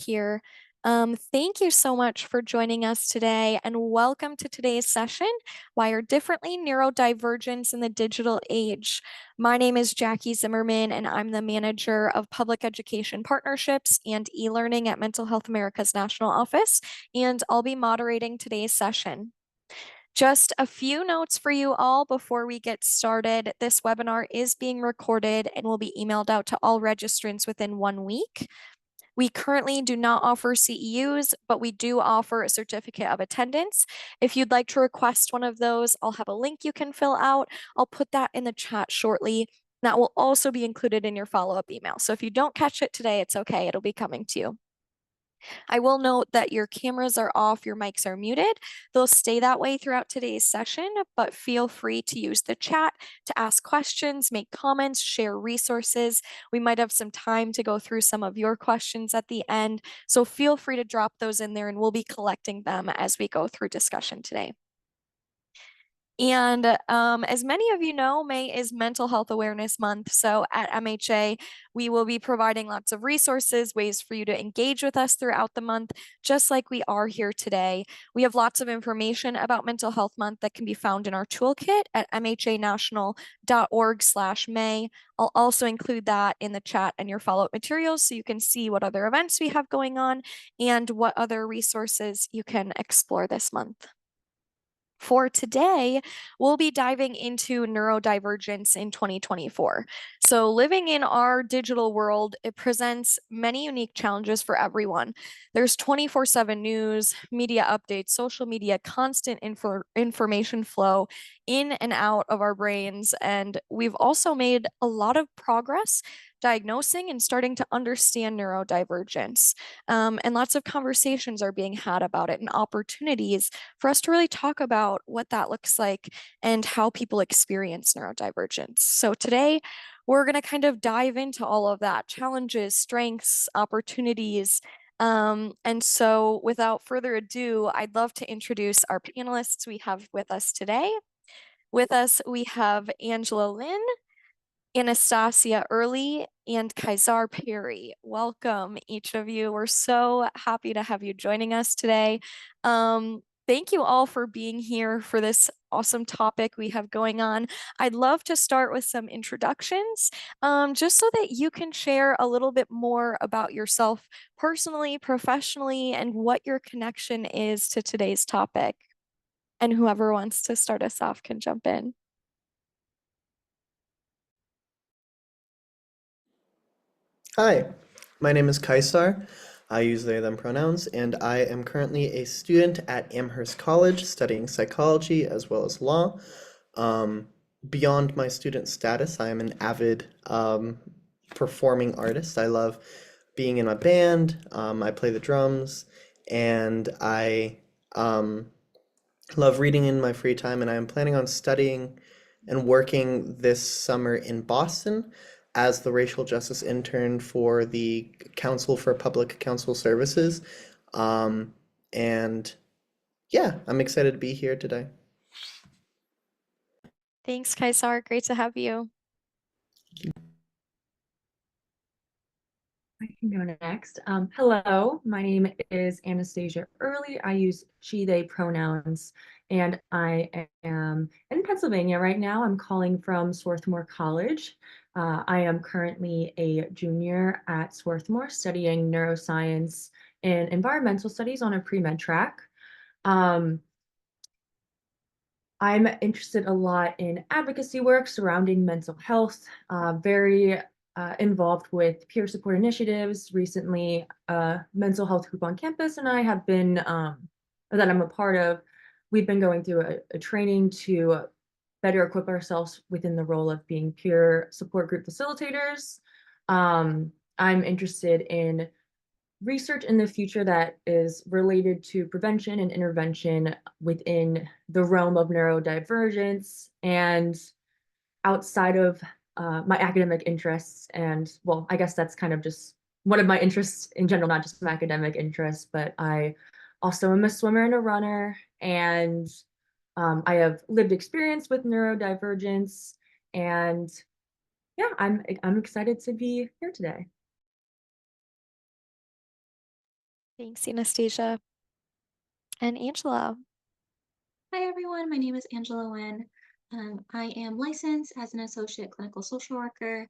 here. Thank you so much for joining us today and welcome to today's session, Wired Differently, Neurodivergence in the Digital Age. My name is Jackie Zimmerman and I'm the Manager of Public Education Partnerships and E-Learning at Mental Health America's National Office, and I'll be moderating today's session. Just a few notes for you all before we get started. This webinar is being recorded and will be emailed out to all registrants within 1 week. We currently do not offer CEUs, but we do offer a certificate of attendance. If you'd like to request one of those, I'll have a link you can fill out. I'll put that in the chat shortly. That will also be included in your follow-up email. So if you don't catch it today, it's okay. It'll be coming to you. I will note that your cameras are off, your mics are muted. They'll stay that way throughout today's session, but feel free to use the chat to ask questions, make comments, share resources. We might have some time to go through some of your questions at the end, so feel free to drop those in there and we'll be collecting them as we go through discussion today. And as many of you know, May is Mental Health Awareness Month. So at MHA, we will be providing lots of resources, ways for you to engage with us throughout the month, just like we are here today. We have lots of information about Mental Health Month that can be found in our toolkit at mhanational.org/May. I'll also include that in the chat and your follow-up materials so you can see what other events we have going on and what other resources you can explore this month. For today, we'll be diving into neurodivergence in 2024. So living in our digital world, it presents many unique challenges for everyone. There's 24/7 news, media updates, social media, constant information flow in and out of our brains. And we've also made a lot of progress diagnosing and starting to understand neurodivergence. And lots of conversations are being had about it and opportunities for us to really talk about what that looks like and how people experience neurodivergence. So today, we're going to kind of dive into all of that, challenges, strengths, opportunities. And so without further ado, I'd love to introduce our panelists we have with us today. With us, we have Angela Lin, Anastasia Early, and Kaisar Perry. Welcome, each of you. We're so happy to have you joining us today. Thank you all for being here for this awesome topic we have going on. I'd love to start with some introductions, just so that you can share a little bit more about yourself personally, professionally, and what your connection is to today's topic. And whoever wants to start us off can jump in. Hi, my name is Kaisar. I use they, them pronouns, and I am currently a student at Amherst College studying psychology as well as law. Beyond my student status, I am an avid performing artist. I love being in a band, I play the drums, and I love reading in my free time, and I am planning on studying and working this summer in Boston as the racial justice intern for the Council for Public Counsel Services. And yeah, I'm excited to be here today. Thanks, Kaisar. Great to have you. I can go next. Hello, my name is Anastasia Early. I use she, they pronouns, and I am in Pennsylvania right now. I'm calling from Swarthmore College. I am currently a junior at Swarthmore studying neuroscience and environmental studies on a pre-med track. I'm interested a lot in advocacy work surrounding mental health, very involved with peer support initiatives. Recently, Mental Health Group on campus and I have been, that I'm a part of, we've been going through a training to better equip ourselves within the role of being peer support group facilitators. I'm interested in research in the future that is related to prevention and intervention within the realm of neurodivergence and outside of my academic interests. And well, I guess that's kind of just one of my interests in general, not just my academic interests, but I also am a swimmer and a runner. And I have lived experience with neurodivergence. And yeah, I'm excited to be here today. Thanks, Anastasia. And Angela. Hi, everyone. My name is Angela Nguyen. I am licensed as an associate clinical social worker.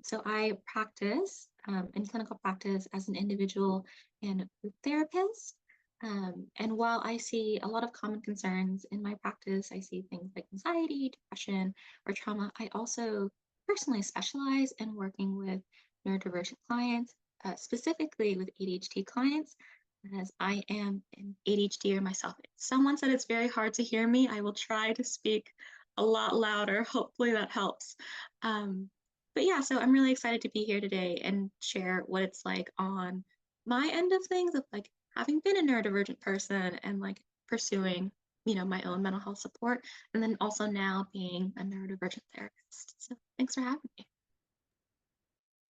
So I practice in clinical practice as an individual and group therapist. And while I see a lot of common concerns in my practice, I see things like anxiety, depression, or trauma. I also personally specialize in working with neurodivergent clients, specifically with ADHD clients, as I am an ADHDer myself. Someone said it's very hard to hear me. I will try to speak a lot louder. Hopefully that helps. But yeah, so I'm really excited to be here today and share what it's like on my end of things of like having been a neurodivergent person and like pursuing, my own mental health support, and then also now being a neurodivergent therapist. So thanks for having me.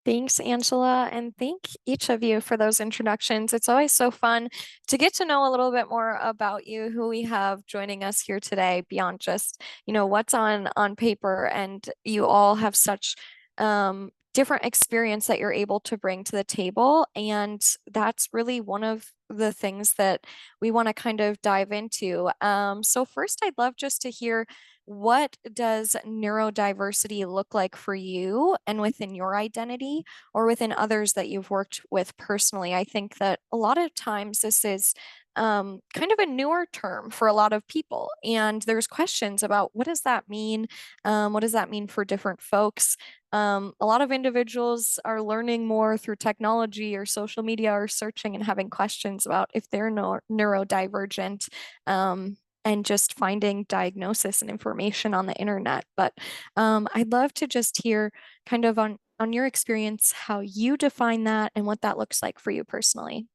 Thanks, Angela, and thank each of you for those introductions. It's always so fun to get to know a little bit more about you, who we have joining us here today, beyond just, what's on paper. And you all have such different experience that you're able to bring to the table. And that's really one of the things that we want to kind of dive into. So first, I'd love just to hear, what does neurodiversity look like for you and within your identity or within others that you've worked with personally? I think that a lot of times this is kind of a newer term for a lot of people, and there's questions about what does that mean? What does that mean for different folks? A lot of individuals are learning more through technology or social media or searching and having questions about if they're neurodivergent. And just finding diagnosis and information on the internet. But I'd love to just hear kind of on your experience, how you define that and what that looks like for you personally.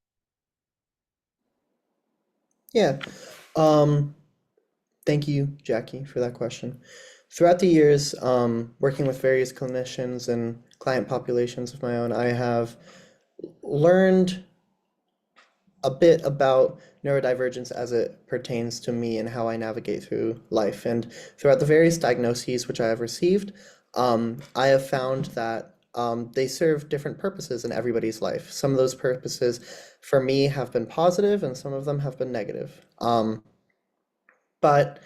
Yeah. Um, Thank you, Jackie, for that question. Throughout the years, working with various clinicians and client populations of my own, I have learned a bit about neurodivergence as it pertains to me and how I navigate through life. And throughout the various diagnoses which I have received, I have found that they serve different purposes in everybody's life. Some of those purposes for me have been positive and some of them have been negative. But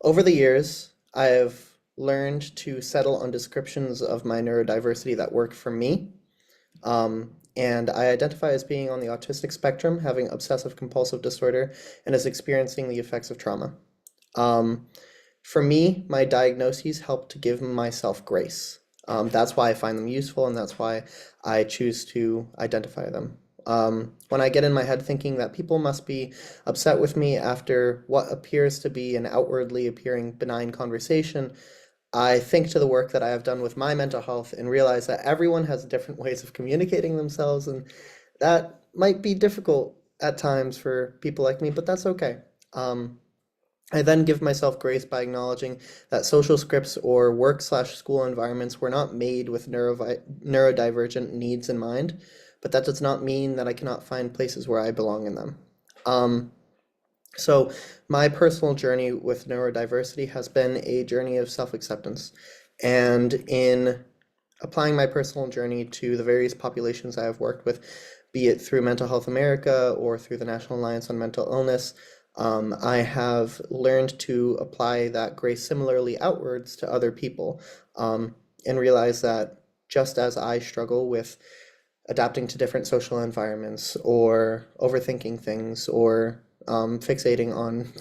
over the years, I have learned to settle on descriptions of my neurodiversity that work for me. And I identify as being on the autistic spectrum, having obsessive compulsive disorder, and as experiencing the effects of trauma. Um, for me, my diagnoses help to give myself grace. That's why I find them useful, and that's why I choose to identify them. When I get in my head thinking that people must be upset with me after what appears to be an outwardly appearing benign conversation, I think to the work that I have done with my mental health and realize that everyone has different ways of communicating themselves, and that might be difficult at times for people like me, but that's okay. I then give myself grace by acknowledging that social scripts or work/school environments were not made with neurodivergent needs in mind, but that does not mean that I cannot find places where I belong in them. So my personal journey with neurodiversity has been a journey of self-acceptance. And in applying my personal journey to the various populations I have worked with, be it through Mental Health America or through the National Alliance on Mental Illness, I have learned to apply that grace similarly outwards to other people, and realize that just as I struggle with adapting to different social environments or overthinking things or fixating on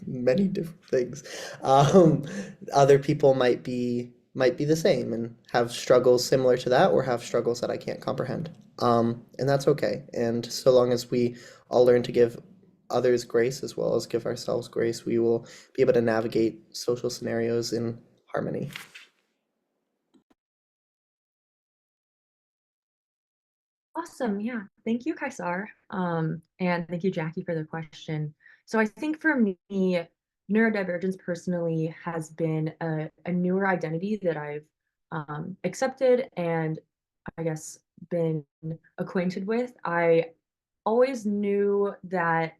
many different things, other people might be the same and have struggles similar to that or have struggles that I can't comprehend. And that's okay. And so long as we all learn to give others grace as well as give ourselves grace, we will be able to navigate social scenarios in harmony. Awesome. Yeah. Thank you, Kaisar. And thank you, Jackie, for the question. So I think for me, neurodivergence personally has been a newer identity that I've accepted and I guess been acquainted with. I always knew that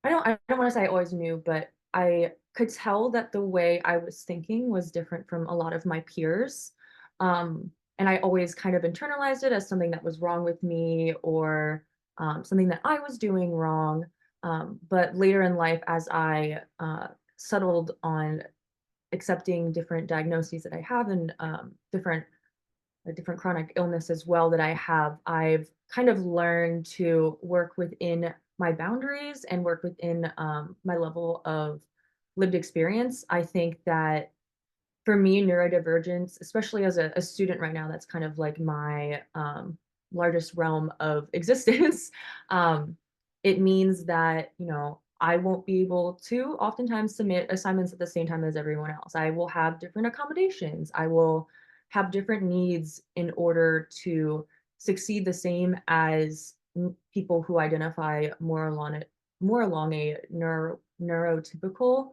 I don't want to say I always knew, but I could tell that the way I was thinking was different from a lot of my peers. And I always kind of internalized it as something that was wrong with me or something that I was doing wrong. But later in life, as I settled on accepting different diagnoses that I have and different a different chronic illness as well that I have, I've kind of learned to work within my boundaries and work within my level of lived experience. I think that for me, neurodivergence, especially as a student right now, that's kind of like my largest realm of existence. um, it means that, I won't be able to oftentimes submit assignments at the same time as everyone else. I will have different accommodations. I will have different needs in order to succeed the same as people who identify more along a neurotypical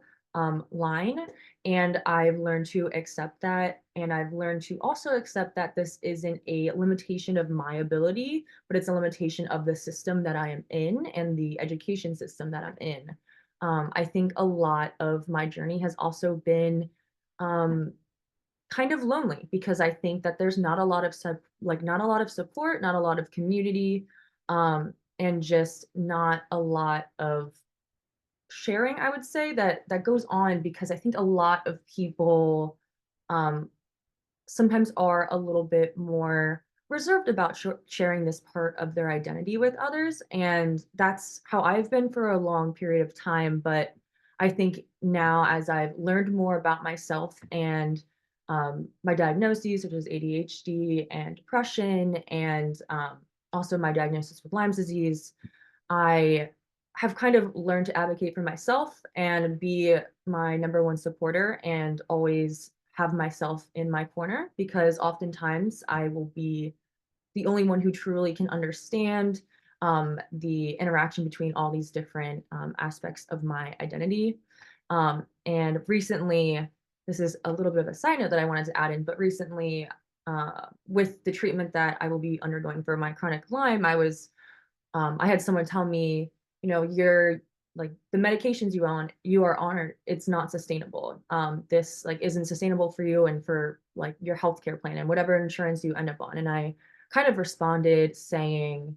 line. And I've learned to accept that. And I've learned to also accept that this isn't a limitation of my ability, but it's a limitation of the system that I am in and the education system that I'm in. I think a lot of my journey has also been um, kind of lonely because I think that there's not a lot of not a lot of support, not a lot of community, and just not a lot of sharing, I would say, that goes on because I think a lot of people um, sometimes are a little bit more reserved about sharing this part of their identity with others. And that's how I've been for a long period of time. But I think now, as I've learned more about myself and my diagnoses, such as ADHD and depression, and also my diagnosis with Lyme's disease, I have kind of learned to advocate for myself and be my number one supporter and always have myself in my corner because oftentimes I will be the only one who truly can understand the interaction between all these different aspects of my identity. And recently, this is a little bit of a side note that I wanted to add in, but recently, with the treatment that I will be undergoing for my chronic Lyme, I had someone tell me, you're like the medications you are on, it's not sustainable. This like isn't sustainable for you and for like your healthcare plan and whatever insurance you end up on. And I kind of responded saying,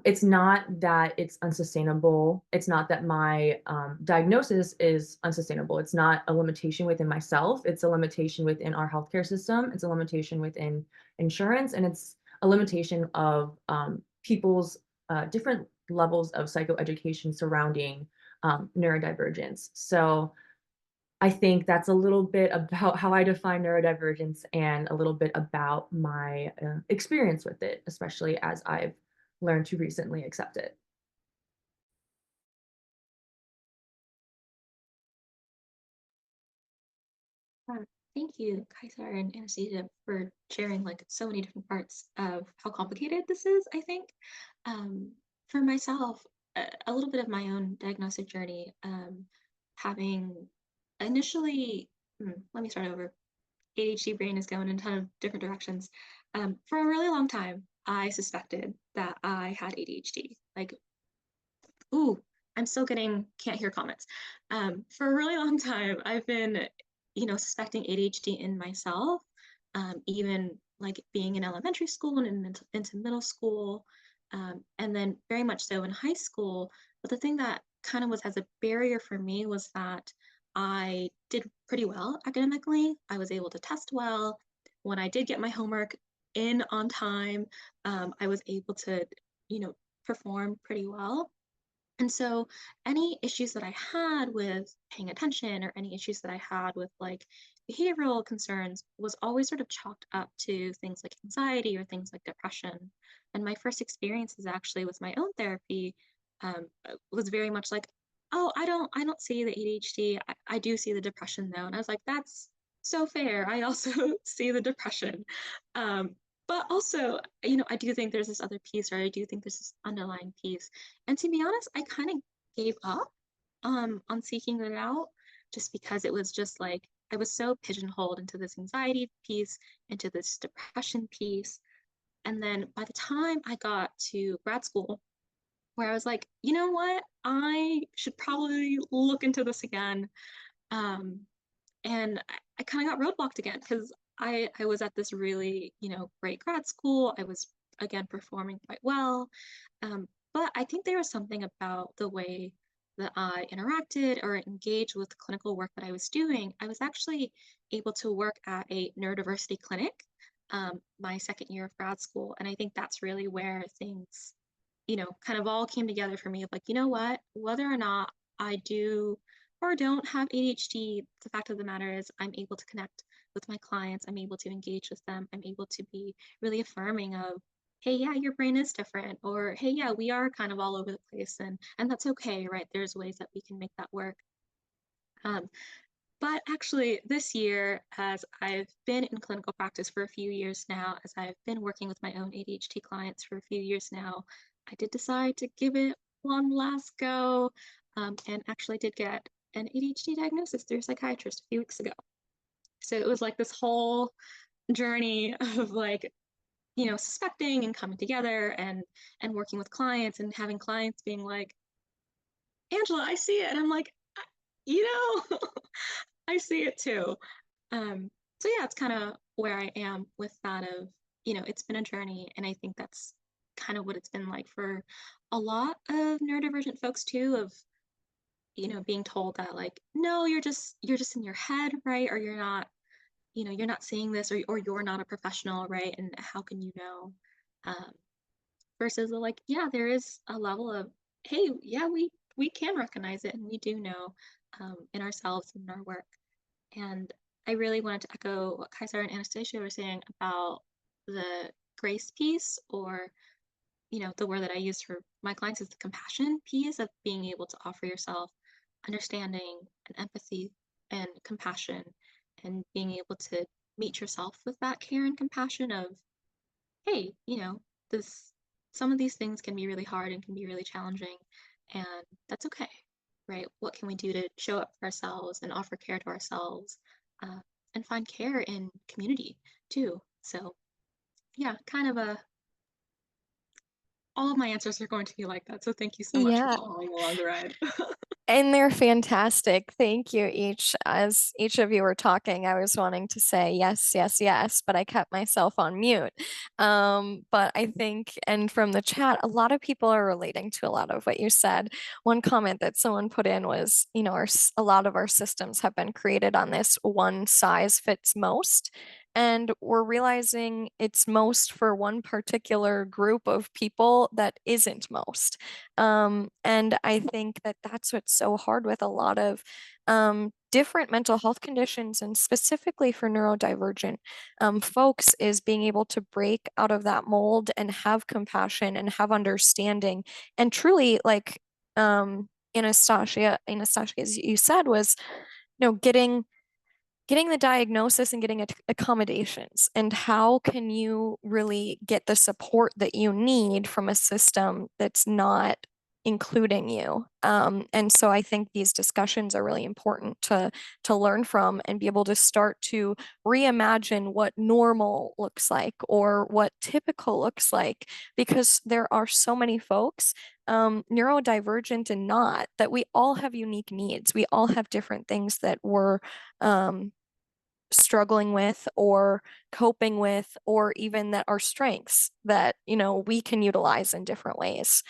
it's not that it's unsustainable. It's not that my diagnosis is unsustainable. It's not a limitation within myself. It's a limitation within our healthcare system. It's a limitation within insurance, and it's a limitation of people's different levels of psychoeducation surrounding neurodivergence. So I think that's a little bit about how I define neurodivergence and a little bit about my experience with it, especially as I've learned to recently accept it. Thank you, Kaisar and Anastasia, for sharing like so many different parts of how complicated this is, I think. Um, for myself, a little bit of my own diagnostic journey, having initially, let me start over. ADHD brain is going in a ton of different directions. For a really long time, I suspected that I had ADHD. Like, ooh, I'm still can't hear comments. For a really long time, I've been, suspecting ADHD in myself, even like being in elementary school and into middle school, and then very much so in high school. But the thing that kind of was as a barrier for me was that I did pretty well academically. I was able to test well. When I did get my homework in on time, I was able to, perform pretty well. And so any issues that I had with paying attention or any issues that I had with like behavioral concerns was always sort of chalked up to things like anxiety or things like depression. And my first experiences actually with my own therapy was very much like, oh, I don't see the ADHD. I do see the depression though. And I was like, that's so fair. I also see the depression. Um, but also, I do think there's this other piece, or I do think there's this underlying piece, and to be honest, I kind of gave up on seeking it out just because it was just like I was so pigeonholed into this anxiety piece, into this depression piece. And then by the time I got to grad school, where I was like, you know what, I should probably look into this again. Um, and I kind of got roadblocked again because I was at this really, great grad school. again, performing quite well. But I think there was something about the way that I interacted or engaged with clinical work that I was doing. I was actually able to work at a neurodiversity clinic my second year of grad school. And I think that's really where things, kind of all came together for me of like, you know what, whether or not I do or don't have ADHD, the fact of the matter is I'm able to connect with my clients, I'm able to engage with them, I'm able to be really affirming of, hey, yeah, your brain is different, or hey, yeah, we are kind of all over the place, and that's okay, right? There's ways that we can make that work. Um, but actually, this year, as I've been in clinical practice for a few years now, as I've been working with my own ADHD clients for a few years now, I did decide to give it one last go, and actually did get an ADHD diagnosis through a psychiatrist a few weeks ago. So it was like this whole journey of like, suspecting and coming together and working with clients and having clients being like, Angela, I see it. And I'm like, you know, I see it too. So yeah, it's kind of where I am with that of, it's been a journey. And I think that's kind of what it's been like for a lot of neurodivergent folks too, of, being told that like, no, you're just in your head, right? Or you're not seeing this, or you're not a professional, right? And how can you know? Um, versus like, yeah, there is a level of, hey, yeah, we can recognize it and we do know in ourselves and in our work. And I really wanted to echo what Kaiser and Anastasia were saying about the grace piece, or the word that I use for my clients is the compassion piece of being able to offer yourself understanding and empathy and compassion, and being able to meet yourself with that care and compassion of, hey, this some of these things can be really hard and can be really challenging, and that's okay, right? What can we do to show up for ourselves and offer care to ourselves, uh, and find care in community too? So yeah, kind of all of my answers are going to be like that. So thank you so much for Yeah. following along the ride. And they're fantastic. Thank you each. As each of you were talking, I was wanting to say yes, yes, yes, but I kept myself on mute. But I think, and from the chat, a lot of people are relating to a lot of what you said. One comment that someone put in was, a lot of our systems have been created on this one size fits most. And we're realizing it's most for one particular group of people that isn't most. And I think that that's what's so hard with a lot of different mental health conditions, and specifically for neurodivergent folks, is being able to break out of that mold and have compassion and have understanding, and truly, like Anastasia, as you said, was getting the diagnosis and getting accommodations, and how can you really get the support that you need from a system that's not including you. And so I think these discussions are really important to learn from and be able to start to reimagine what normal looks like or what typical looks like, because there are so many folks, neurodivergent and not, that we all have unique needs. We all have different things that we're struggling with or coping with, or even that are strengths that we can utilize in different ways.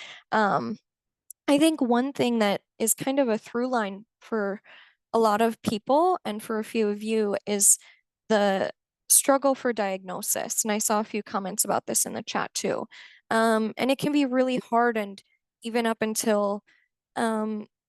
I think one thing that is kind of a through line for a lot of people and for a few of you is the struggle for diagnosis. And I saw a few comments about this in the chat too. And it can be really hard, and even up until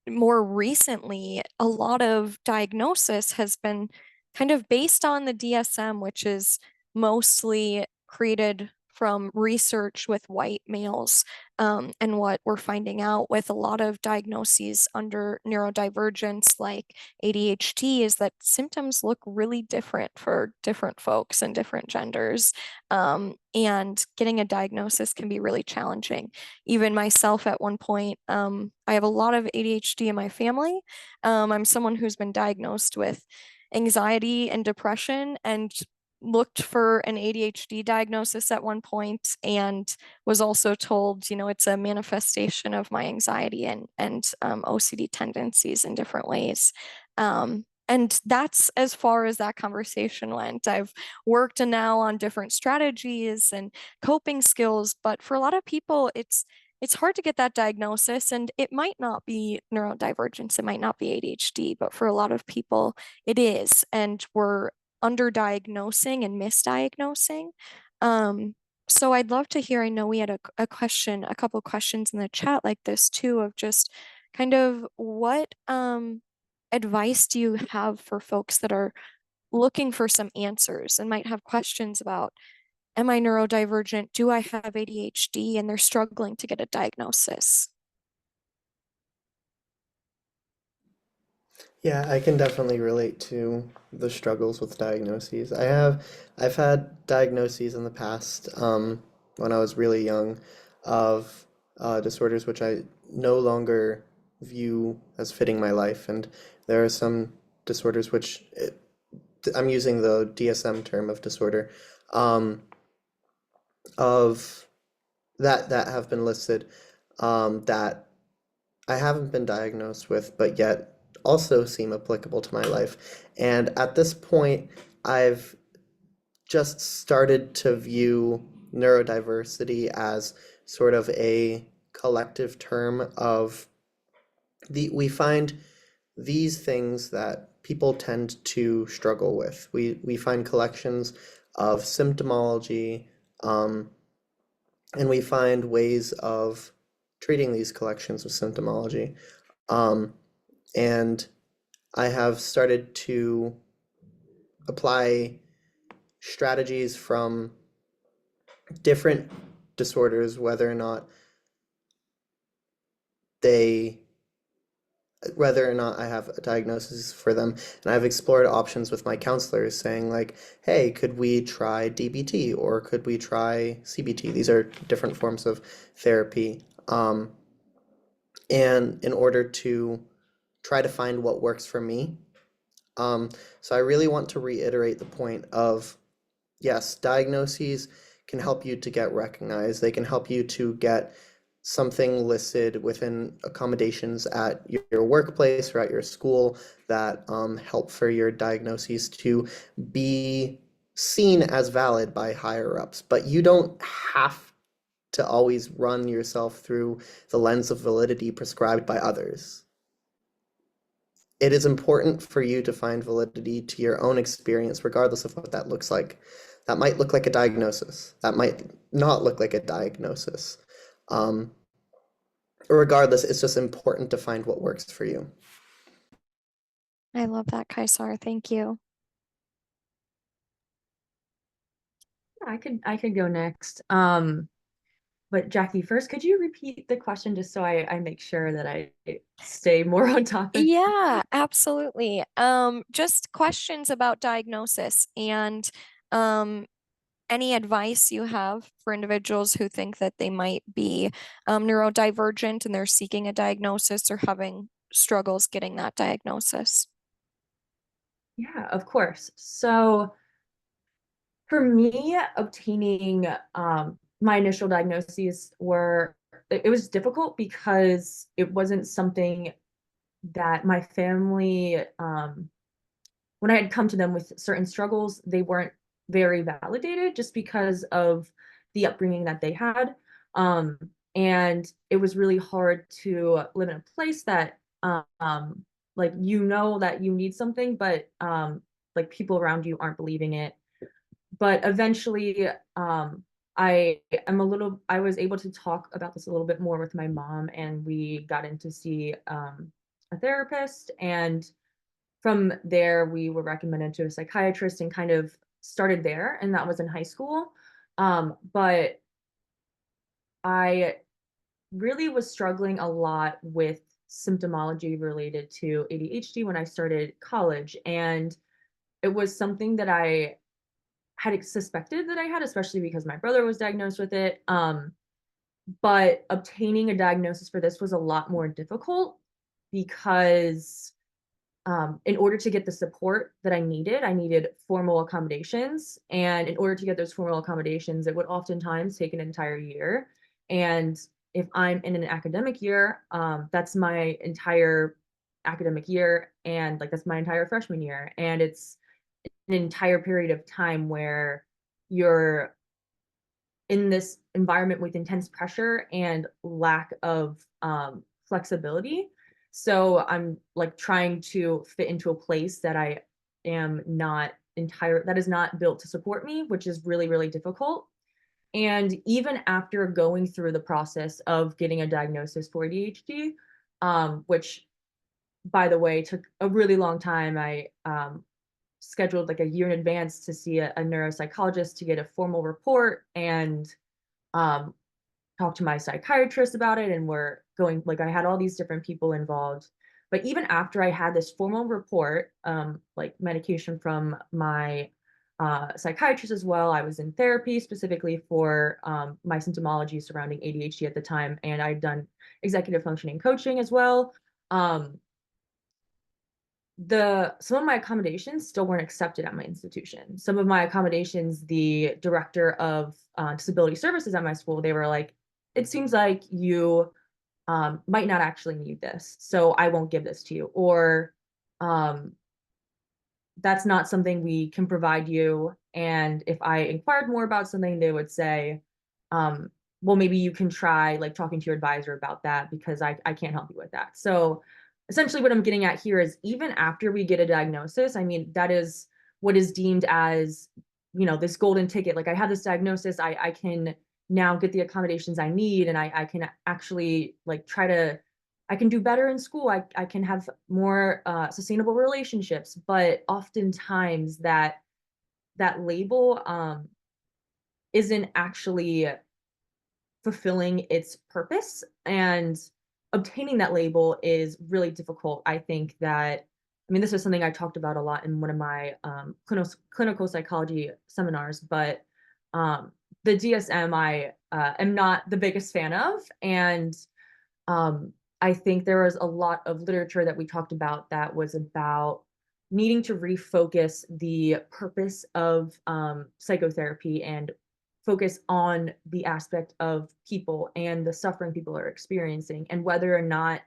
more recently, a lot of diagnosis has been kind of based on the DSM, which is mostly created from research with white males. And what we're finding out with a lot of diagnoses under neurodivergence, like ADHD, is that symptoms look really different for different folks and different genders. And getting a diagnosis can be really challenging. Even myself, at one point, I have a lot of ADHD in my family. I'm someone who's been diagnosed with anxiety and depression, and looked for an ADHD diagnosis at one point, and was also told, it's a manifestation of my anxiety and OCD tendencies in different ways. And that's as far as that conversation went. I've worked now on different strategies and coping skills, but for a lot of people, it's hard to get that diagnosis, and it might not be neurodivergence, it might not be ADHD, but for a lot of people it is, and we're underdiagnosing and misdiagnosing. So I'd love to hear, I know we had a question, a couple questions in the chat like this too, of just kind of what advice do you have for folks that are looking for some answers and might have questions about, am I neurodivergent? Do I have ADHD? And they're struggling to get a diagnosis. Yeah, I can definitely relate to the struggles with diagnoses. I've had diagnoses in the past, when I was really young, of disorders which I no longer view as fitting my life, and there are some disorders which I'm using the DSM term of disorder, um, of that have been listed, that I haven't been diagnosed with, but yet also seem applicable to my life. And at this point, I've just started to view neurodiversity as sort of a collective term of we find these things that people tend to struggle with. We find collections of symptomology, um, and we find ways of treating these collections of symptomology. Um, and I have started to apply strategies from different disorders, whether or not they whether or not I have a diagnosis for them. And I've explored options with my counselors saying like, hey, could we try DBT or could we try CBT? These are different forms of therapy. And in order to try to find what works for me. So I really want to reiterate the point of, yes, diagnoses can help you to get recognized. They can help you to get something listed within accommodations at your workplace or at your school that help for your diagnoses to be seen as valid by higher ups. But you don't have to always run yourself through the lens of validity prescribed by others. It is important for you to find validity to your own experience, regardless of what that looks like. That might look like a diagnosis. That might not look like a diagnosis. Um, Regardless, it's just important to find what works for you. I love that, Kaisar. Thank you. I could go next. But Jackie, first, could you repeat the question just so I make sure that I stay more on topic? Yeah, absolutely. Just questions about diagnosis and any advice you have for individuals who think that they might be neurodivergent and they're seeking a diagnosis or having struggles getting that diagnosis. Yeah, of course. So for me, obtaining my initial diagnoses it was difficult because it wasn't something that my family when I had come to them with certain struggles, they weren't very validated just because of the upbringing that they had. Um, and it was really hard to live in a place that like you know that you need something, but like people around you aren't believing it. But eventually I was able to talk about this a little bit more with my mom, and we got in to see a therapist, and from there we were recommended to a psychiatrist and kind of started there, and that was in high school. But I really was struggling a lot with symptomology related to ADHD when I started college, and it was something that I had suspected that I had, especially because my brother was diagnosed with it. But obtaining a diagnosis for this was a lot more difficult because in order to get the support that I needed formal accommodations. And in order to get those formal accommodations, it would oftentimes take an entire year. And if I'm in an academic year, that's my entire academic year, and like that's my entire freshman year, and it's an entire period of time where you're in this environment with intense pressure and lack of flexibility. So I'm like trying to fit into a place that I am not that is not built to support me, which is really, really difficult. And even after going through the process of getting a diagnosis for ADHD, which by the way took a really long time, I scheduled like a year in advance to see a neuropsychologist to get a formal report, and um, talk to my psychiatrist about it, and we're going like I had all these different people involved. But even after I had this formal report, like medication from my psychiatrist as well, I was in therapy specifically for my symptomology surrounding ADHD at the time, and I'd done executive functioning coaching as well. Um, some of my accommodations still weren't accepted at my institution. Some of my accommodations, the director of disability services at my school, they were like, it seems like you might not actually need this, so I won't give this to you. Or um, that's not something we can provide you. And if I inquired more about something, they would say, um, well, maybe you can try like talking to your advisor about that, because I can't help you with that. So essentially what I'm getting at here is even after we get a diagnosis, I mean, that is what is deemed as, this golden ticket. Like I have this diagnosis, I can now get the accommodations I need, and I can actually like I can do better in school. I can have more sustainable relationships. But oftentimes that label isn't actually fulfilling its purpose, and obtaining that label is really difficult. I think that, I mean, this is something I talked about a lot in one of my clinical psychology seminars, but the DSM I am not the biggest fan of. And um, I think there was a lot of literature that we talked about that was about needing to refocus the purpose of psychotherapy and focus on the aspect of people and the suffering people are experiencing, and whether or not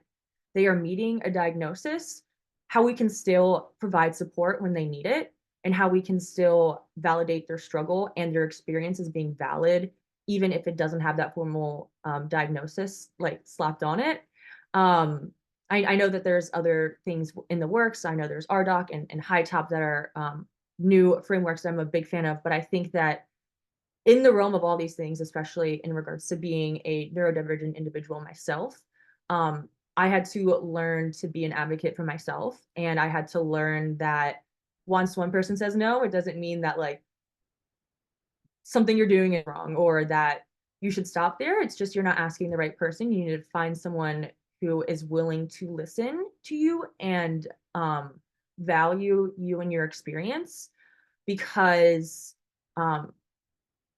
they are meeting a diagnosis, how we can still provide support when they need it, and how we can still validate their struggle and their experience as being valid, even if it doesn't have that formal diagnosis like slapped on it. I know that there's other things in the works. I know there's RDoC and High Top that are new frameworks that I'm a big fan of, but I think that in the realm of all these things, especially in regards to being a neurodivergent individual myself, I had to learn to be an advocate for myself. And I had to learn that once one person says no, it doesn't mean that like something you're doing is wrong or that you should stop there. It's just you're not asking the right person. You need to find someone who is willing to listen to you and value you and your experience, because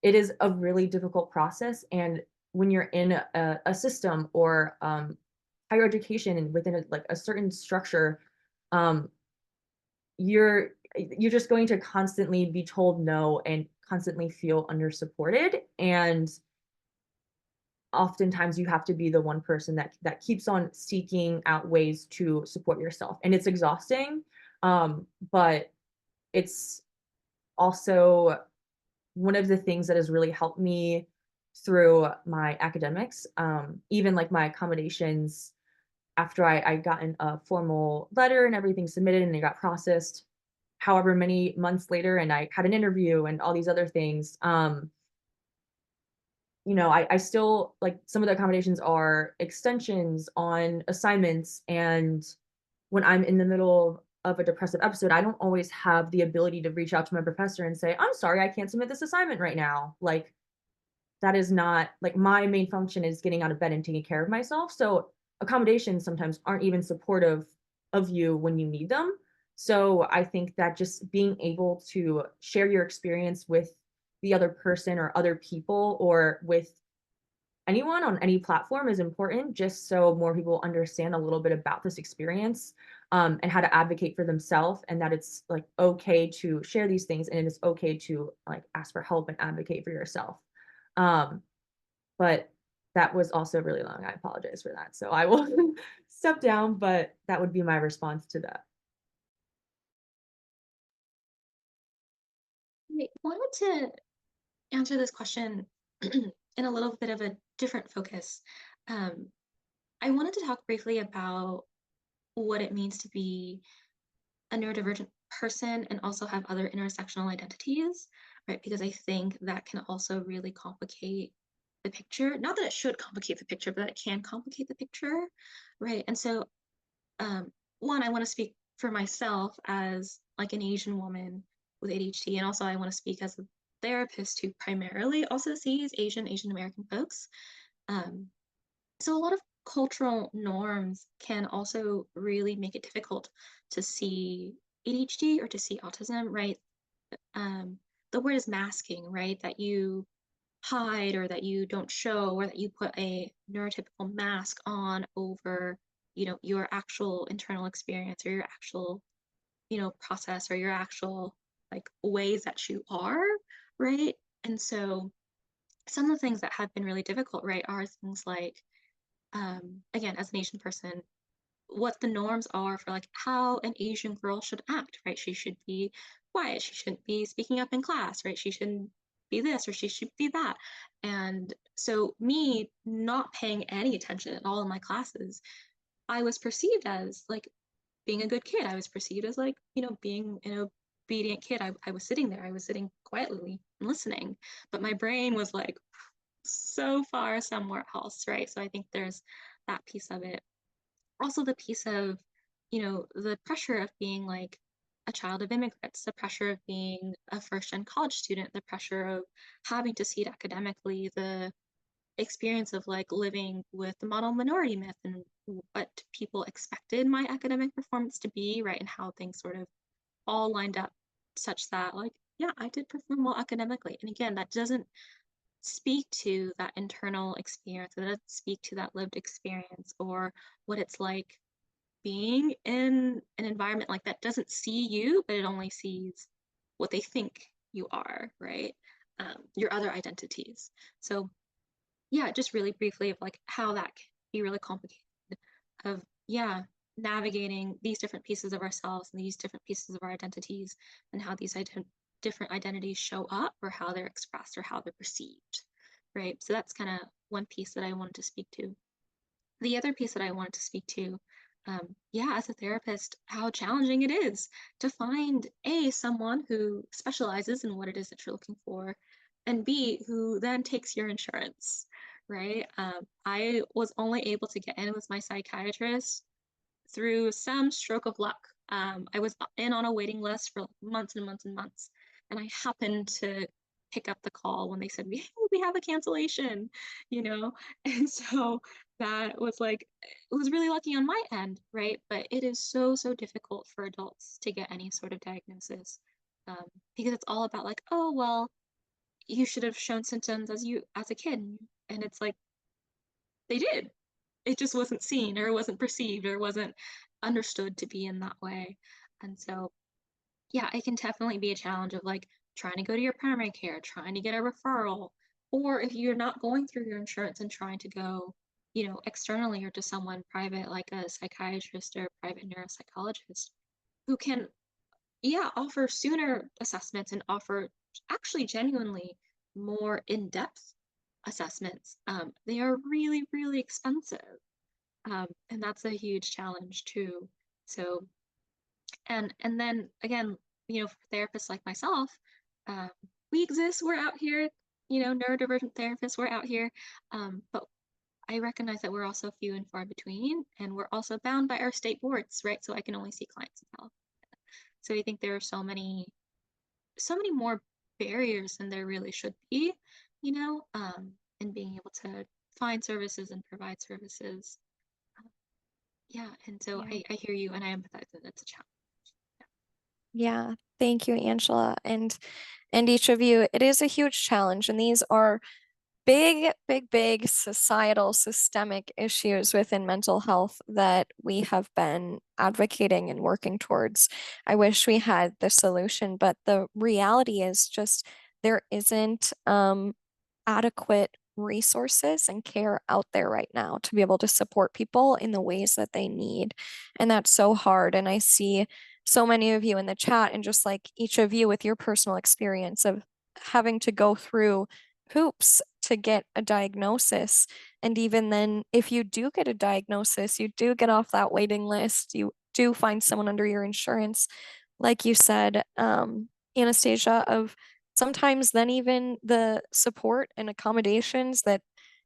it is a really difficult process. And when you're in a system or higher education and within like a certain structure, um, you're just going to constantly be told no and constantly feel under supported. And oftentimes you have to be the one person that keeps on seeking out ways to support yourself, and it's exhausting. But it's also one of the things that has really helped me through my academics, even like my accommodations after I gotten a formal letter and everything submitted and it got processed, however many months later, and I had an interview and all these other things. I still like some of the accommodations are extensions on assignments. And when I'm in the middle of a depressive episode, I don't always have the ability to reach out to my professor and say, I'm sorry, I can't submit this assignment right now. Like, that is not like my main function is getting out of bed and taking care of myself. So accommodations sometimes aren't even supportive of you when you need them. So I think that just being able to share your experience with the other person or other people or with anyone on any platform is important, just so more people understand a little bit about this experience, and how to advocate for themselves, and that it's like okay to share these things and it's okay to like ask for help and advocate for yourself. Um, but that was also really long. I apologize for that. So I will step down, but that would be my response to that. I wanted to answer this question in a little bit of a different focus. Um, I wanted to talk briefly about what it means to be a neurodivergent person and also have other intersectional identities, right? Because I think that can also really complicate the picture. Not that it should complicate the picture, but that it can complicate the picture, right? And so, one, I want to speak for myself as like an Asian woman with ADHD, and also I want to speak as a therapist who primarily also sees Asian American folks. Um, so a lot of cultural norms can also really make it difficult to see ADHD or to see autism, right? Um, the word is masking, right? That you hide or that you don't show or that you put a neurotypical mask on over, your actual internal experience or your actual, process or your actual like ways that you are, right? And so some of the things that have been really difficult, right, are things like again, as an Asian person, what the norms are for like how an Asian girl should act, right? She should be quiet. She shouldn't be speaking up in class, right? She shouldn't be this or she should be that. And so me not paying any attention at all in my classes, I was perceived as like being a good kid. I was perceived as like, being an obedient kid. I was sitting there, I was sitting quietly and listening, but my brain was like so far somewhere else, right? So I think there's that piece of it. Also the piece of, the pressure of being like a child of immigrants, the pressure of being a first-gen college student, the pressure of having to succeed academically, the experience of like living with the model minority myth and what people expected my academic performance to be, right? And how things sort of all lined up such that like, yeah, I did perform well academically. And again, that doesn't speak to that internal experience, it doesn't speak to that lived experience or what it's like being in an environment like that doesn't see you, but it only sees what they think you are, right? Your other identities. So yeah, just really briefly of like how that can be really complicated of, yeah, navigating these different pieces of ourselves and these different pieces of our identities and how these different identities show up or how they're expressed or how they're perceived, right? So that's kind of one piece that I wanted to speak to. The other piece that I wanted to speak to, yeah, as a therapist, how challenging it is to find someone who specializes in what it is that you're looking for, and B, who then takes your insurance, right? I was only able to get in with my psychiatrist through some stroke of luck. I was in on a waiting list for months and months and months, and I happened to pick up the call when they said we have a cancellation, you know, and so that was like it was really lucky on my end, right? But it is so difficult for adults to get any sort of diagnosis because it's all about like, oh well, you should have shown symptoms as a kid, and it's like they did, it just wasn't seen or wasn't perceived or wasn't understood to be in that way. And so, yeah, it can definitely be a challenge of like trying to go to your primary care, trying to get a referral, or if you're not going through your insurance and trying to go, externally or to someone private like a psychiatrist or a private neuropsychologist who can, yeah, offer sooner assessments and offer actually genuinely more in-depth assessments. They are really expensive. And that's a huge challenge too. So, and then again, for therapists like myself, um, we exist, we're out here, neurodivergent therapists, we're out here. But I recognize that we're also few and far between, and we're also bound by our state boards, right? So I can only see clients in health. So I think there are so many more barriers than there really should be, in being able to find services and provide services. Yeah, and so Yeah. I hear you and I empathize that it's a challenge. Yeah, thank you, Angela. And each of you, it is a huge challenge. And these are big societal systemic issues within mental health that we have been advocating and working towards. I wish we had the solution, but the reality is just there isn't adequate resources and care out there right now to be able to support people in the ways that they need. And that's so hard. And I see so many of you in the chat, and just like each of you with your personal experience of having to go through hoops to get a diagnosis. And even then, if you do get a diagnosis, you do get off that waiting list, you do find someone under your insurance, like you said, Anastasia, of sometimes then even the support and accommodations that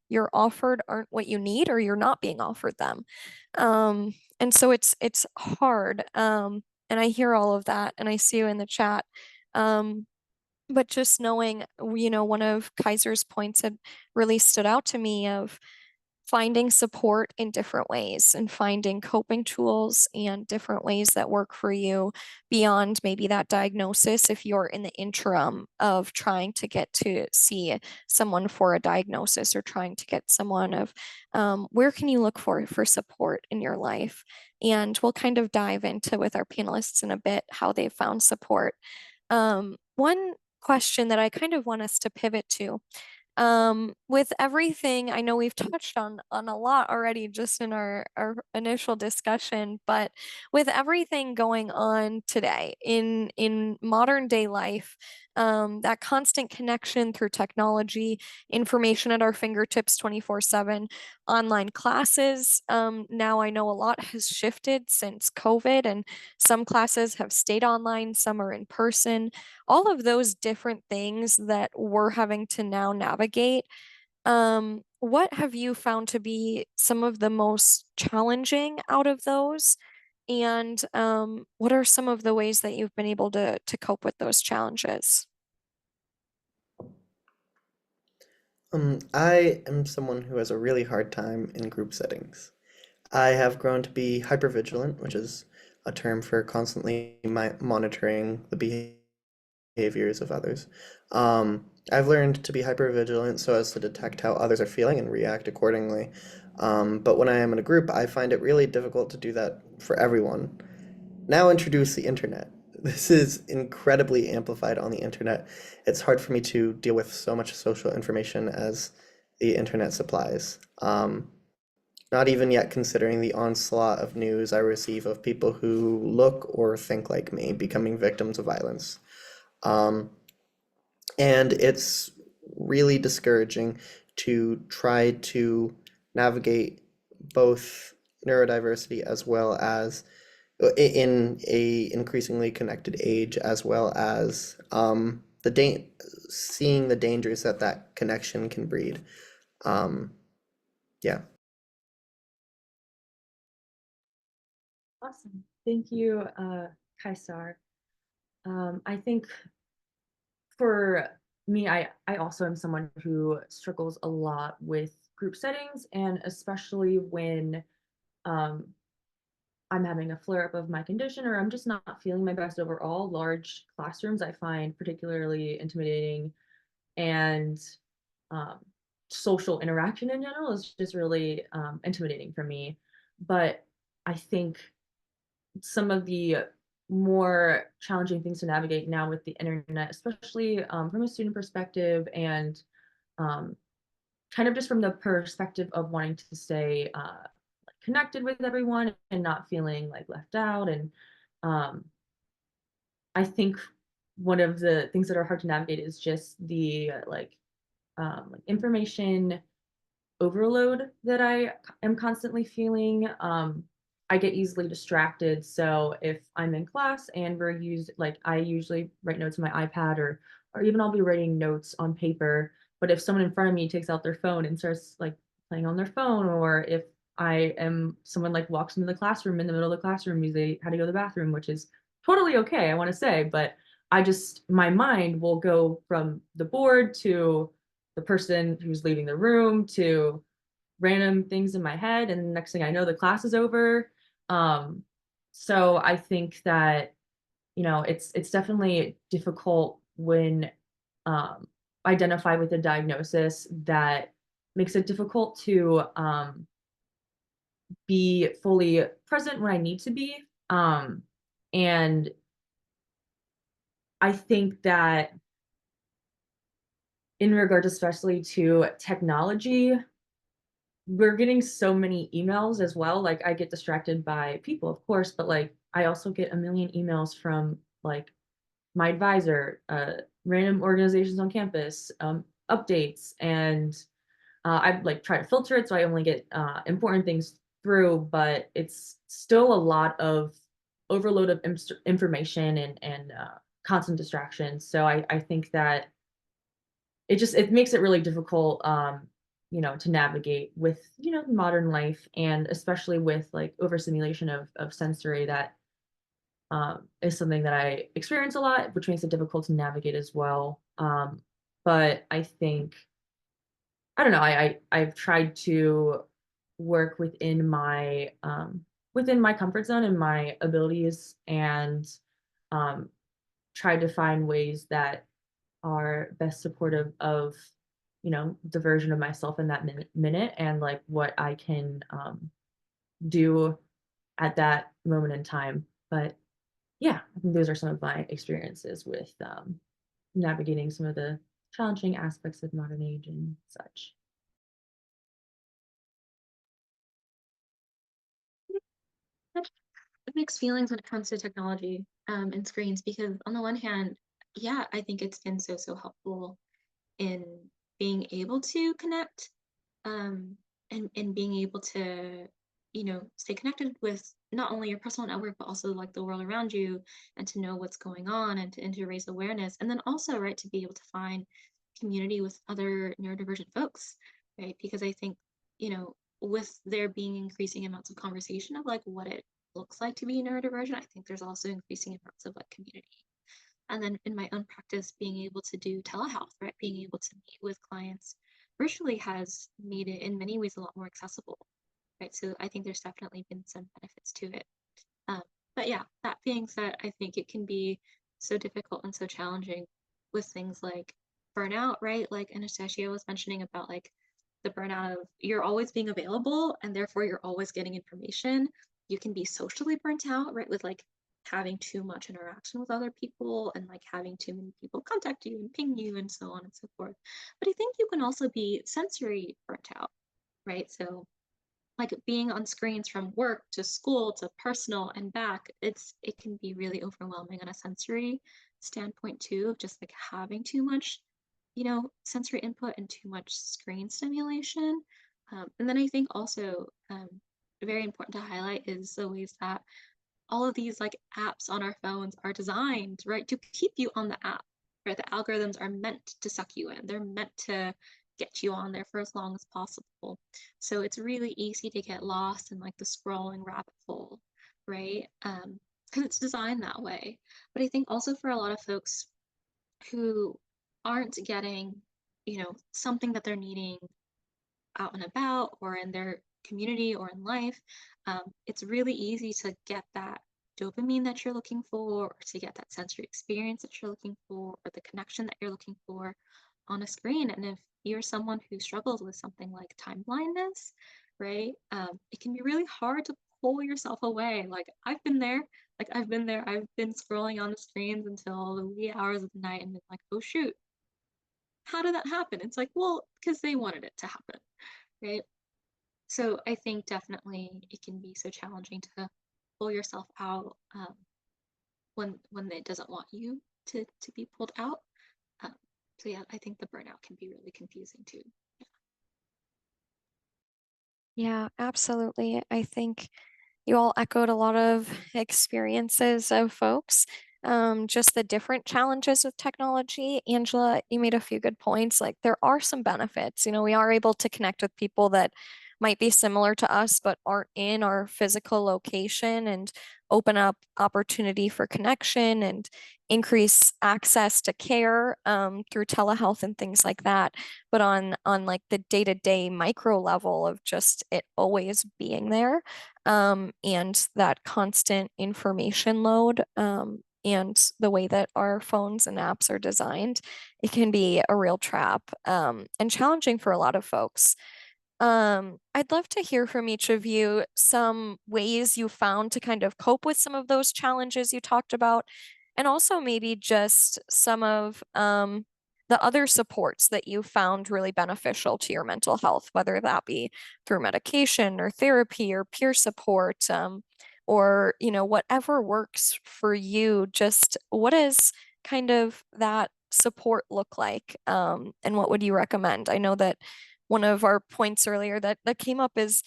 you're offered aren't what you need, or you're not being offered them. And so it's hard. And I hear all of that, and I see you in the chat. But just knowing, one of Kaiser's points had really stood out to me of finding support in different ways and finding coping tools and different ways that work for you beyond maybe that diagnosis if you're in the interim of trying to get to see someone for a diagnosis, or trying to get someone of where can you look for support in your life. And we'll kind of dive into with our panelists in a bit how they found support. One question that I kind of want us to pivot to, with everything, I know we've touched on a lot already just in our initial discussion, but with everything going on today in modern day life, that constant connection through technology, information at our fingertips 24/7, online classes, now I know a lot has shifted since COVID, and some classes have stayed online, some are in person, all of those different things that we're having to now navigate. What have you found to be some of the most challenging out of those? And what are some of the ways that you've been able to cope with those challenges? I am someone who has a really hard time in group settings. I have grown to be hypervigilant, which is a term for constantly monitoring the behaviors of others. I've learned to be hypervigilant so as to detect how others are feeling and react accordingly. But when I am in a group, I find it really difficult to do that for everyone. Now introduce the internet. This is incredibly amplified on the internet. It's hard for me to deal with so much social information as the internet supplies. Not even yet considering the onslaught of news I receive of people who look or think like me becoming victims of violence. Um, and it's really discouraging to try to navigate both neurodiversity as well as in a increasingly connected age, as well as seeing the dangers that that connection can breed. Yeah. Awesome. Thank you, Kaisar. I think for me, I also am someone who struggles a lot with group settings, and especially when um, I'm having a flare up of my condition, or I'm just not feeling my best overall. Large classrooms I find particularly intimidating, and um, social interaction in general is just really intimidating for me. But I think some of the more challenging things to navigate now with the internet, especially from a student perspective, and um, kind of just from the perspective of wanting to stay connected with everyone and not feeling like left out. And um, I think one of the things that are hard to navigate is just the like information overload that I am constantly feeling. I get easily distracted. So if I'm in class and I usually write notes on my iPad, or even I'll be writing notes on paper. But if someone in front of me takes out their phone and starts like playing on their phone, or if someone like walks into the classroom in the middle of the classroom because they had to go to the bathroom, which is totally okay, I want to say, but my mind will go from the board to the person who's leaving the room to random things in my head, and the next thing I know, the class is over. So I think that it's definitely difficult when identified with a diagnosis that makes it difficult to be fully present when I need to be. And I think that in regards especially to technology, we're getting so many emails as well. Like I get distracted by people, of course, but like I also get a million emails from like my advisor, random organizations on campus, updates, and I like try to filter it so I only get important things through, but it's still a lot of overload of information and constant distractions. So I think that it makes it really difficult, to navigate with modern life, and especially with like overstimulation of sensory that is something that I experience a lot, which makes it difficult to navigate as well. But I think I don't know. I've tried to work within my comfort zone and my abilities, and um, try to find ways that are best supportive of the version of myself in that minute, and like what I can do at that moment in time. But yeah, I think those are some of my experiences with navigating some of the challenging aspects of modern age and such. Have mixed feelings when it comes to technology and screens because on the one hand, yeah, I think it's been so helpful in being able to connect and being able to stay connected with not only your personal network but also like the world around you and to know what's going on and to raise awareness and then also right to be able to find community with other neurodivergent folks, right? Because I think with there being increasing amounts of conversation of like what it looks like to be neurodivergent, I think there's also increasing amounts of like community. And then in my own practice, being able to do telehealth, right? Being able to meet with clients virtually has made it in many ways a lot more accessible, right? So I think there's definitely been some benefits to it. Um, but yeah, that being said, I think it can be so difficult and so challenging with things like burnout, right? Like Anastasia was mentioning about like the burnout of you're always being available and therefore you're always getting information. You can be socially burnt out, right? With like having too much interaction with other people and like having too many people contact you and ping you and so on and so forth. But I think you can also be sensory burnt out, right? So like being on screens from work to school to personal and back, it can be really overwhelming on a sensory standpoint too, of just like having too much sensory input and too much screen stimulation. And then I think also very important to highlight is the ways that all of these like apps on our phones are designed, right, to keep you on the app, right? The algorithms are meant to suck you in. They're meant to get you on there for as long as possible. So it's really easy to get lost in like the scrolling rabbit hole, right? Because it's designed that way. But I think also for a lot of folks who aren't getting, something that they're needing out and about or in their community or in life, it's really easy to get that dopamine that you're looking for, or to get that sensory experience that you're looking for, or the connection that you're looking for on a screen. And if you're someone who struggles with something like time blindness, right, it can be really hard to pull yourself away. Like I've been there. I've been scrolling on the screens until the wee hours of the night and been like, oh shoot, how did that happen? It's like, well, because they wanted it to happen, right? So I think definitely it can be so challenging to pull yourself out when it doesn't want you to be pulled out. Um, so yeah, I think the burnout can be really confusing too. Yeah, absolutely. I think you all echoed a lot of experiences of folks. Just the different challenges with technology. Angela, you made a few good points. Like there are some benefits. We are able to connect with people that might be similar to us but aren't in our physical location and open up opportunity for connection and increase access to care through telehealth and things like that. But on like the day-to-day micro level of just it always being there, and that constant information load, and the way that our phones and apps are designed, it can be a real trap, and challenging for a lot of folks. I'd love to hear from each of you some ways you found to kind of cope with some of those challenges you talked about, and also maybe just some of the other supports that you found really beneficial to your mental health, whether that be through medication or therapy or peer support, or, whatever works for you. Just what does kind of that support look like? And what would you recommend? I know that one of our points earlier that came up is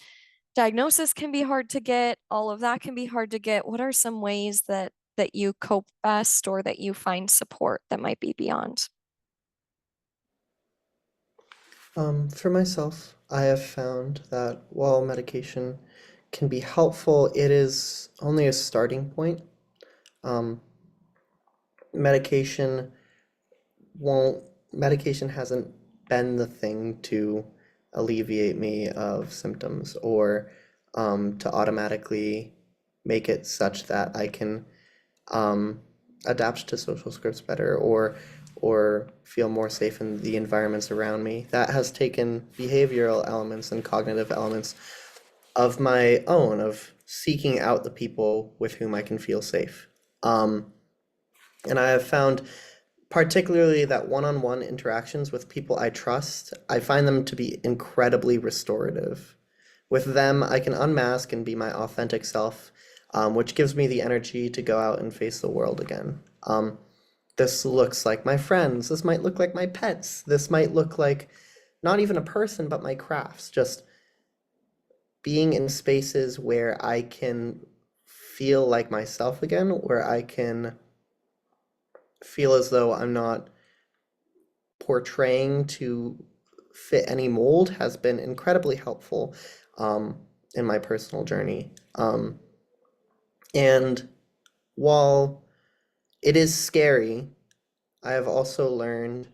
diagnosis can be hard to get, all of that can be hard to get. What are some ways that you cope best or that you find support that might be beyond? For myself, I have found that while medication can be helpful, it is only a starting point. Um, medication won't, medication hasn't been the thing to alleviate me of symptoms or to automatically make it such that I can um, adapt to social scripts better or feel more safe in the environments around me. That has taken behavioral elements and cognitive elements of my own, of seeking out the people with whom I can feel safe. And I have found particularly that one-on-one interactions with people I trust, I find them to be incredibly restorative. With them, I can unmask and be my authentic self, which gives me the energy to go out and face the world again. This looks like my friends. This might look like my pets. This might look like not even a person, but my crafts. Just being in spaces where I can feel like myself again, where I can feel as though I'm not portraying to fit any mold has been incredibly helpful in my personal journey. And while it is scary, I have also learned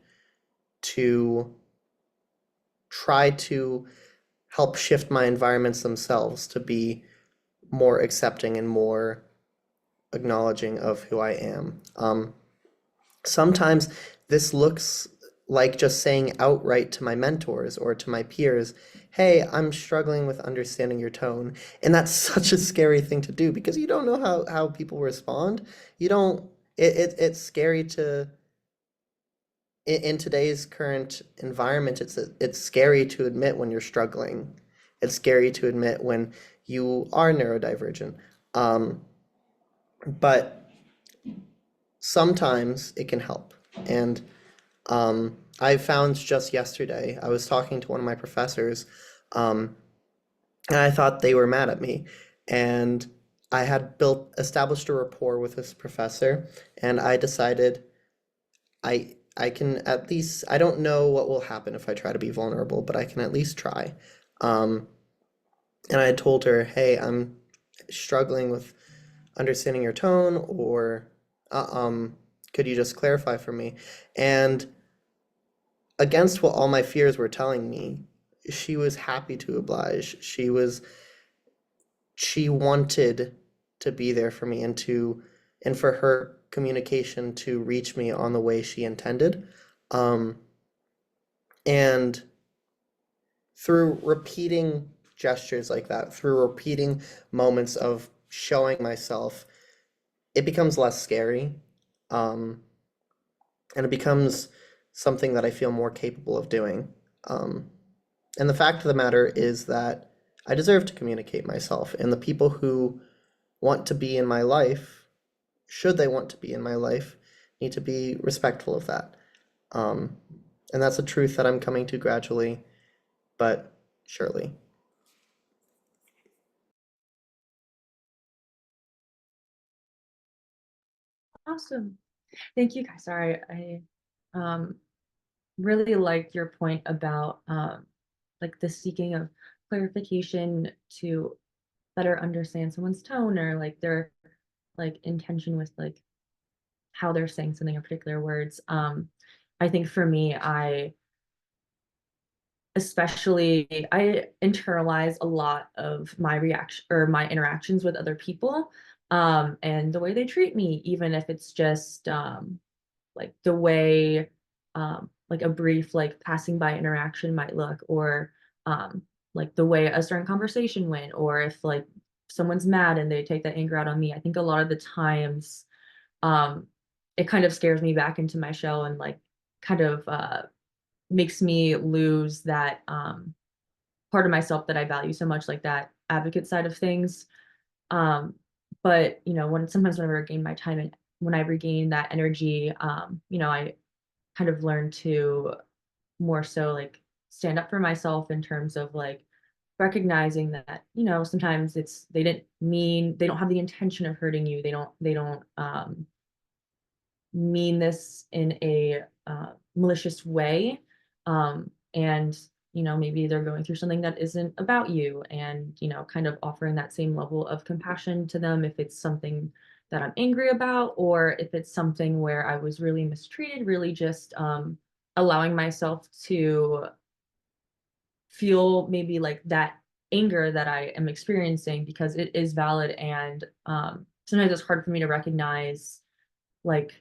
to try to help shift my environments themselves to be more accepting and more acknowledging of who I am. Sometimes this looks like just saying outright to my mentors or to my peers, hey, I'm struggling with understanding your tone. And that's such a scary thing to do because you don't know how people respond. You don't, it's scary to, in today's current environment, it's scary to admit when you're struggling. It's scary to admit when you are neurodivergent. But sometimes it can help. And I found just yesterday, I was talking to one of my professors, and I thought they were mad at me. And I had established a rapport with this professor, and I decided I can at least, I don't know what will happen if I try to be vulnerable, but I can at least try. And I told her, hey, I'm struggling with understanding your tone, or could you just clarify for me? And against what all my fears were telling me, she was happy to oblige. She wanted to be there for me and for her communication to reach me on the way she intended. And through repeating gestures like that, through repeating moments of showing myself, it becomes less scary. And it becomes something that I feel more capable of doing. And the fact of the matter is that I deserve to communicate myself, and the people who want to be in my life, should they want to be in my life, need to be respectful of that. And that's a truth that I'm coming to gradually, but surely. Awesome. Thank you, guys. Sorry, I really like your point about like the seeking of clarification to better understand someone's tone or like their like intention with like how they're saying something or particular words. I think for me, I internalize a lot of my reaction or my interactions with other people, and the way they treat me, even if it's just like the way like a brief like passing by interaction might look, or like the way a certain conversation went, or if like someone's mad and they take that anger out on me. I think a lot of the times it kind of scares me back into my shell and like kind of makes me lose that part of myself that I value so much, like that advocate side of things. But sometimes whenever I regain my time and when I regain that energy, I kind of learn to more so like stand up for myself in terms of like recognizing that sometimes they don't have the intention of hurting you. They don't mean this in a malicious way. And maybe they're going through something that isn't about you, and kind of offering that same level of compassion to them if it's something that I'm angry about, or if it's something where I was really mistreated, really just allowing myself to feel maybe like that anger that I am experiencing, because it is valid. And sometimes it's hard for me to recognize like,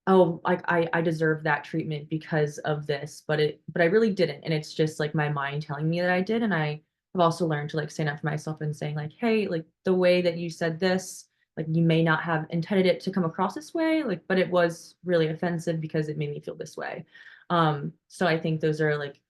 oh, like I deserve that treatment because of this, but I really didn't. And it's just like my mind telling me that I did. And I have also learned to like stand up for myself and saying like, hey, like the way that you said this, like you may not have intended it to come across this way, like, but it was really offensive because it made me feel this way. So I think those are like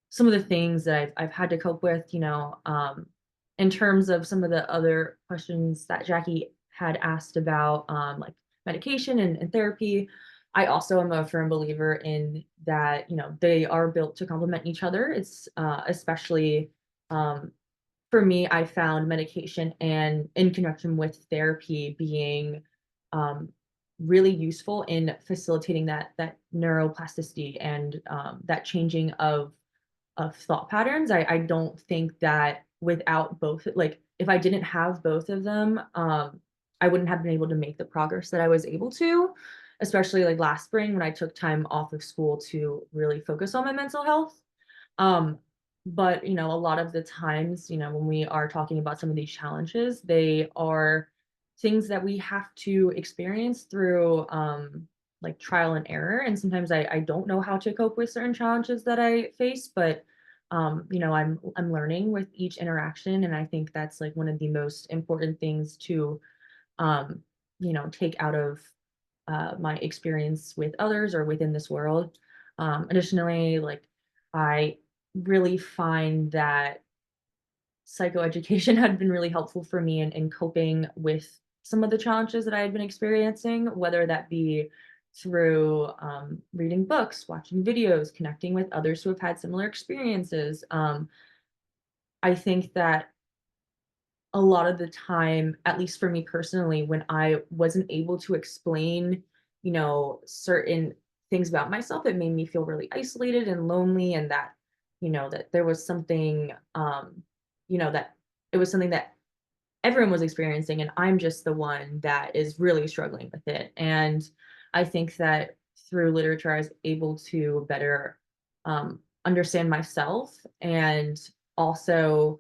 some of the things that I've had to cope with, in terms of some of the other questions that Jackie had asked about, like medication and therapy. I also am a firm believer in that, they are built to complement each other. It's especially for me, I found medication and in connection with therapy being um, really useful in facilitating that neuroplasticity and that changing of thought patterns. I don't think that without both, like if I didn't have both of them, I wouldn't have been able to make the progress that I was able to, especially like last spring when I took time off of school to really focus on my mental health. Um, but a lot of the times, when we are talking about some of these challenges, they are things that we have to experience through like trial and error. And sometimes I don't know how to cope with certain challenges that I face, but I'm learning with each interaction. And I think that's like one of the most important things to um, take out of my experience with others or within this world. Additionally, like I really find that psychoeducation had been really helpful for me in coping with some of the challenges that I had been experiencing, whether that be through reading books, watching videos, connecting with others who have had similar experiences. I think that a lot of the time, at least for me personally, when I wasn't able to explain, certain things about myself, it made me feel really isolated and lonely, and that, that there was something, that it was something that everyone was experiencing, and I'm just the one that is really struggling with it. And I think that through literature, I was able to better understand myself, and also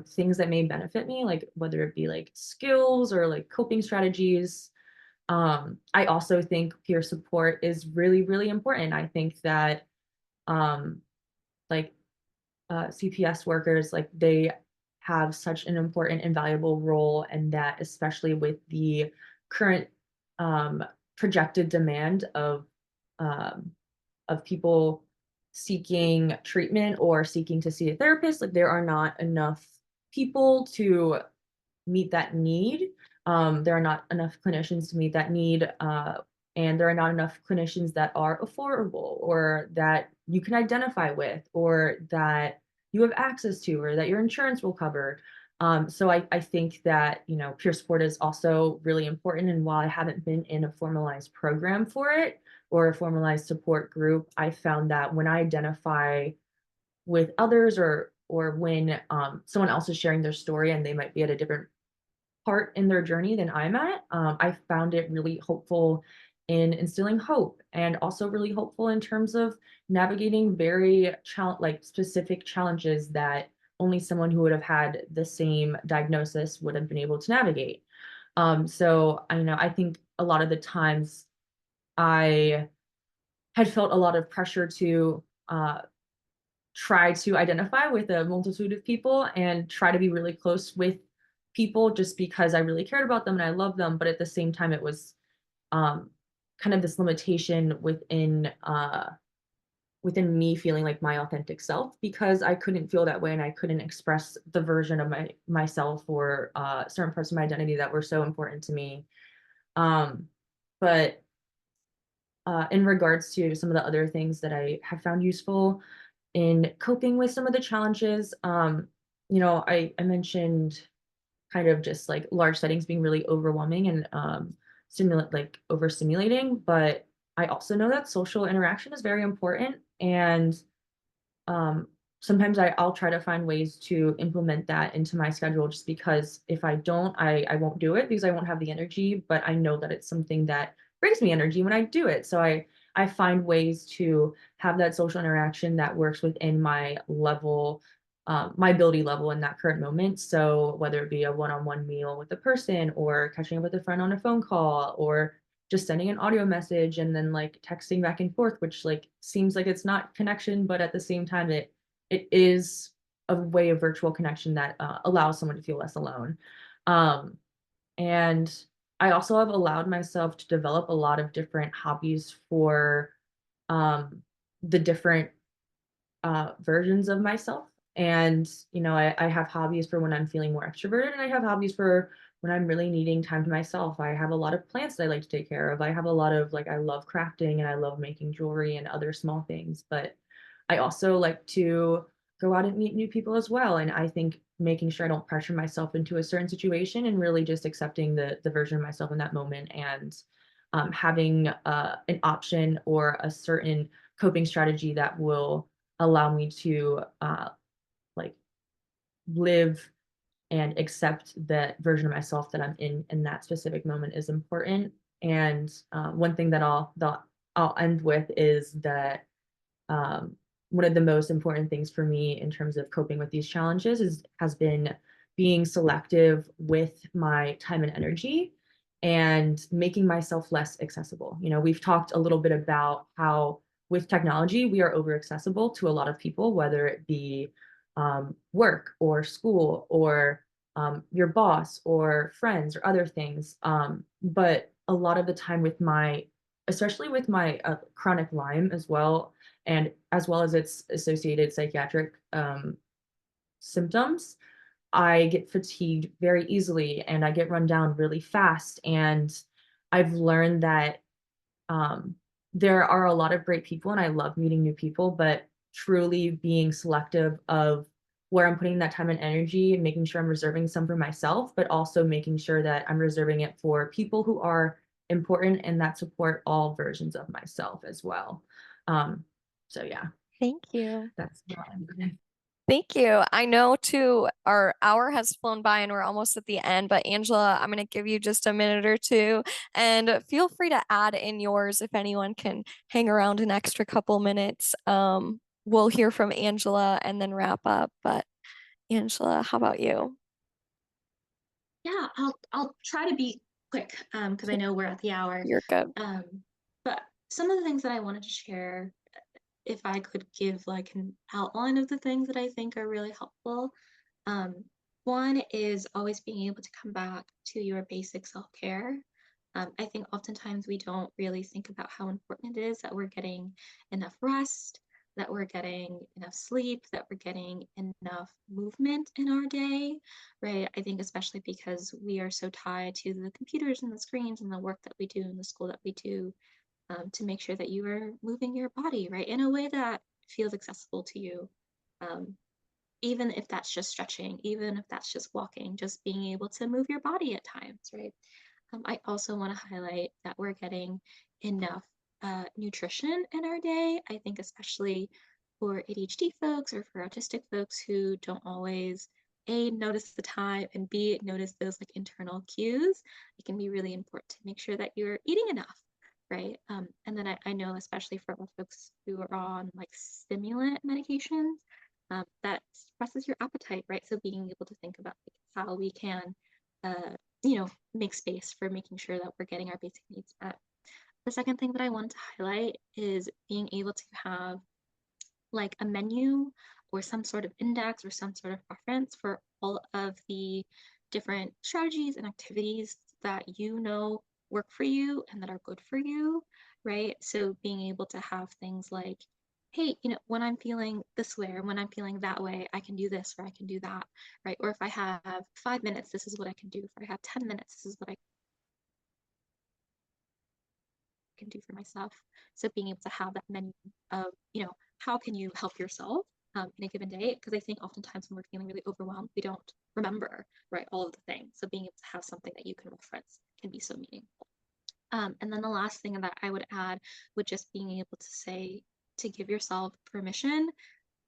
things that may benefit me, like whether it be like skills or like coping strategies. I also think peer support is really, really important. I think that um, like CPS workers, like they have such an important and valuable role, and that especially with the current um, projected demand um, of people seeking treatment or seeking to see a therapist, like there are not enough people to meet that need. There are not enough clinicians to meet that need, and there are not enough clinicians that are affordable or that you can identify with or that you have access to or that your insurance will cover. So I think that, peer support is also really important. And while I haven't been in a formalized program for it or a formalized support group, I found that when I identify with others or when someone else is sharing their story and they might be at a different part in their journey than I'm at, I found it really hopeful in instilling hope, and also really hopeful in terms of navigating very like specific challenges that only someone who would have had the same diagnosis would have been able to navigate. So I think a lot of the times I had felt a lot of pressure to try to identify with a multitude of people and try to be really close with people just because I really cared about them and I loved them. But at the same time, it was kind of this limitation within me feeling like my authentic self, because I couldn't feel that way and I couldn't express the version of myself or certain parts of my identity that were so important to me. But in regards to some of the other things that I have found useful in coping with some of the challenges, I mentioned kind of just like large settings being really overwhelming and overstimulating, but I also know that social interaction is very important. And um, sometimes I'll try to find ways to implement that into my schedule, just because if I don't, I won't do it because I won't have the energy, but I know that it's something that brings me energy when I do it. So I find ways to have that social interaction that works within my level, my ability level in that current moment. So whether it be a one-on-one meal with a person, or catching up with a friend on a phone call, or just sending an audio message and then like texting back and forth, which like seems like it's not connection, but at the same time it is a way of virtual connection that allows someone to feel less alone. Um, and I also have allowed myself to develop a lot of different hobbies for um, the different versions of myself. And, I have hobbies for when I'm feeling more extroverted, and I have hobbies for when I'm really needing time to myself. I have a lot of plants that I like to take care of. I have a lot of I love crafting and I love making jewelry and other small things. But I also like to go out and meet new people as well. And I think making sure I don't pressure myself into a certain situation and really just accepting the version of myself in that moment, and having an option or a certain coping strategy that will allow me to like live and accept that version of myself that I'm in that specific moment is important. And one thing that I'll end with is that um, one of the most important things for me in terms of coping with these challenges has been being selective with my time and energy, and making myself less accessible. We've talked a little bit about how with technology we are over accessible to a lot of people, whether it be work or school or your boss or friends or other things. But a lot of the time with especially with my chronic Lyme as well, and as well as its associated psychiatric symptoms, I get fatigued very easily and I get run down really fast. And I've learned that um, there are a lot of great people and I love meeting new people, but truly being selective of where I'm putting that time and energy, and making sure I'm reserving some for myself, but also making sure that I'm reserving it for people who are important and that support all versions of myself as well. So yeah, Thank you. that's what I'm doing. Thank you. I know too, our hour has flown by and we're almost at the end, but Angela, I'm going to give you just a minute or two, and feel free to add in yours if anyone can hang around an extra couple minutes. We'll hear from Angela and then wrap up. But Angela, how about you? Yeah, I'll try to be quick because I know we're at the hour. You're good. But some of the things that I wanted to share, if I could give like an outline of the things that I think are really helpful. Um, One is always being able to come back to your basic self-care. I think oftentimes we don't really think about how important it is that we're getting enough rest, that we're getting enough sleep, that we're getting enough movement in our day, right? I think especially because we are so tied to the computers and the screens and the work that we do and the school that we do, to make sure that you are moving your body, right, in a way that feels accessible to you. Um, Even if that's just stretching, even if that's just walking, just being able to move your body at times, right? I also want to highlight that we're getting enough nutrition in our day. I think, especially for ADHD folks or for autistic folks who don't always A, notice the time, and B, notice those like internal cues, it can be really important to make sure that you're eating enough, right? And then I know, especially for our folks who are on like stimulant medications, that suppresses your appetite, right? So being able to think about like, how we can, uh, make space for making sure that we're getting our basic needs met. The second thing that I wanted to highlight is being able to have like a menu or some sort of index or some sort of reference for all of the different strategies and activities that you know work for you and that are good for you, right? So being able to have things like, hey, when I'm feeling this way or when I'm feeling that way, I can do this or I can do that, right? Or if I have 5 minutes, this is what I can do. If I have 10 minutes, this is what I can do for myself. So being able to have that menu of, how can you help yourself in a given day? Because I think oftentimes when we're feeling really overwhelmed, we don't remember, right, all of the things. So being able to have something that you can reference can be so meaningful. And then the last thing that I would add would just being able to say, to give yourself permission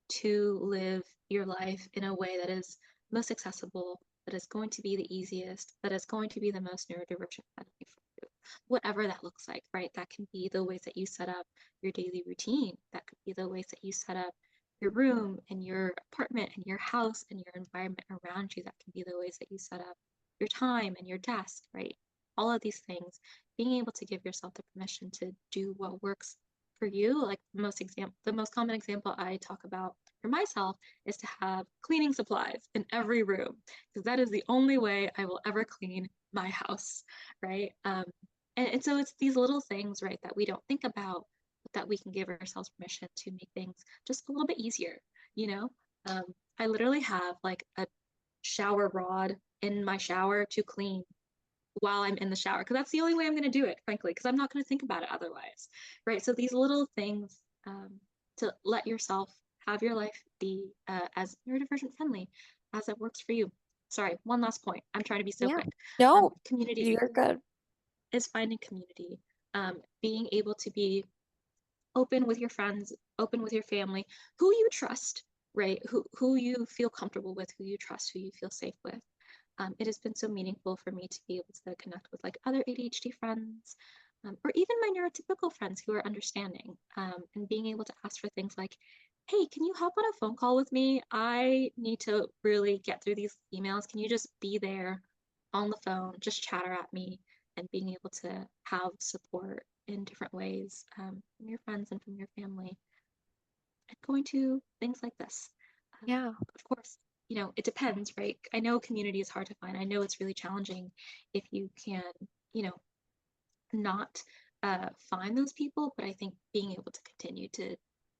to live your life in a way that is most accessible, that is going to be the easiest, that is going to be the most neurodivergent friendly for you. Whatever that looks like, right? That can be the ways that you set up your daily routine. That could be the ways that you set up your room and your apartment and your house and your environment around you. That can be the ways that you set up your time and your desk, right? All of these things, being able to give yourself the permission to do what works for you. Like the most common example I talk about for myself is to have cleaning supplies in every room, because that is the only way I will ever clean my house, right? And so it's these little things, right, that we don't think about, but that we can give ourselves permission to make things just a little bit easier, you know? I literally have like a shower rod in my shower to clean while I'm in the shower, because that's the only way I'm going to do it, frankly, because I'm not going to think about it otherwise, right? So these little things to let yourself have your life be as neurodivergent friendly as it works for you. Sorry, one last point. I'm trying to be so Yeah. quick. No, Community you're good. is finding community, being able to be open with your friends, open with your family, who you trust, right? Who you feel comfortable with, who you trust, who you feel safe with. It has been so meaningful for me to be able to connect with like other ADHD friends, or even my neurotypical friends who are understanding, and being able to ask for things like, hey, can you hop on a phone call with me? I need to really get through these emails. Can you just be there on the phone, just chatter at me, and being able to have support in different ways from your friends and from your family, and going to things like this. Yeah. Of course, it depends, right? I know community is hard to find. I know it's really challenging if you can, you know, not find those people, but I think being able to continue to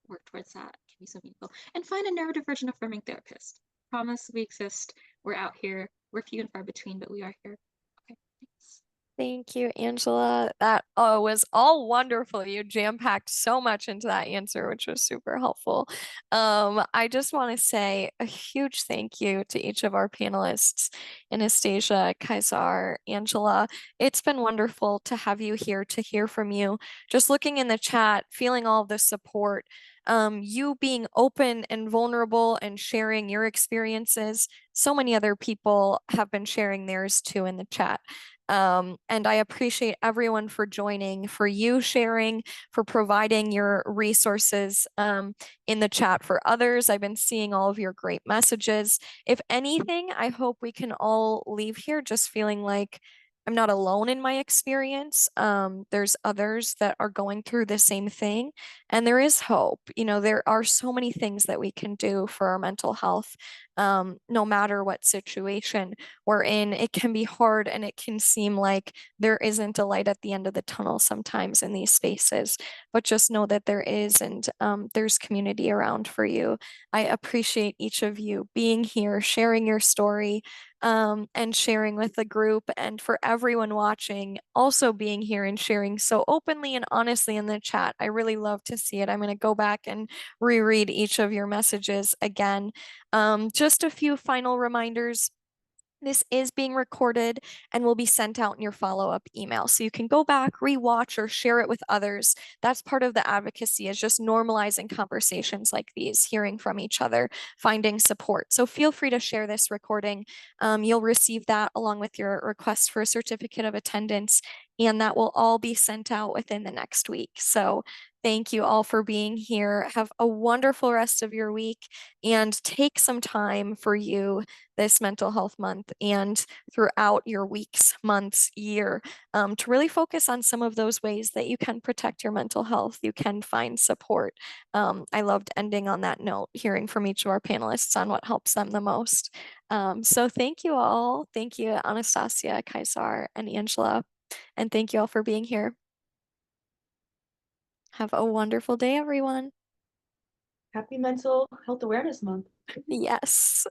work towards that can be so meaningful. And find a neurodivergent affirming therapist. Promise we exist. We're out here. We're few and far between, but we are here. Okay, thanks. Thank you, Angela. That was all wonderful. You jam-packed so much into that answer, which was super helpful. I just want to say a huge thank you to each of our panelists, Anastasia, Kaisar, Angela. It's been wonderful to have you here, to hear from you. Just looking in the chat, feeling all of the support, you being open and vulnerable and sharing your experiences. So many other people have been sharing theirs too in the chat. And I appreciate everyone for joining, for you sharing, for providing your resources in the chat for others. I've been seeing all of your great messages. If anything, I hope we can all leave here just feeling like I'm not alone in my experience. There's others that are going through the same thing, and there is hope. There are so many things that we can do for our mental health, no matter what situation we're in. It can be hard and it can seem like there isn't a light at the end of the tunnel sometimes in these spaces, but just know that there is, and there's community around for you. I appreciate each of you being here, sharing your story, and sharing with the group, and for everyone watching also being here and sharing so openly and honestly in the chat. I really love to see it. I'm going to go back and reread each of your messages again. Just a few final reminders. This is being recorded and will be sent out in your follow-up email. So you can go back, rewatch, or share it with others. That's part of the advocacy, is just normalizing conversations like these, hearing from each other, finding support. So feel free to share this recording. You'll receive that along with your request for a certificate of attendance, and that will all be sent out within the next week. So thank you all for being here. Have a wonderful rest of your week, and take some time for you this mental health month and throughout your weeks, months, year, to really focus on some of those ways that you can protect your mental health, you can find support. I loved ending on that note, hearing from each of our panelists on what helps them the most. So thank you all. Thank you, Anastasia, Kaisar, and Angela. And thank you all for being here. Have a wonderful day, everyone. Happy Mental Health Awareness Month. Yes.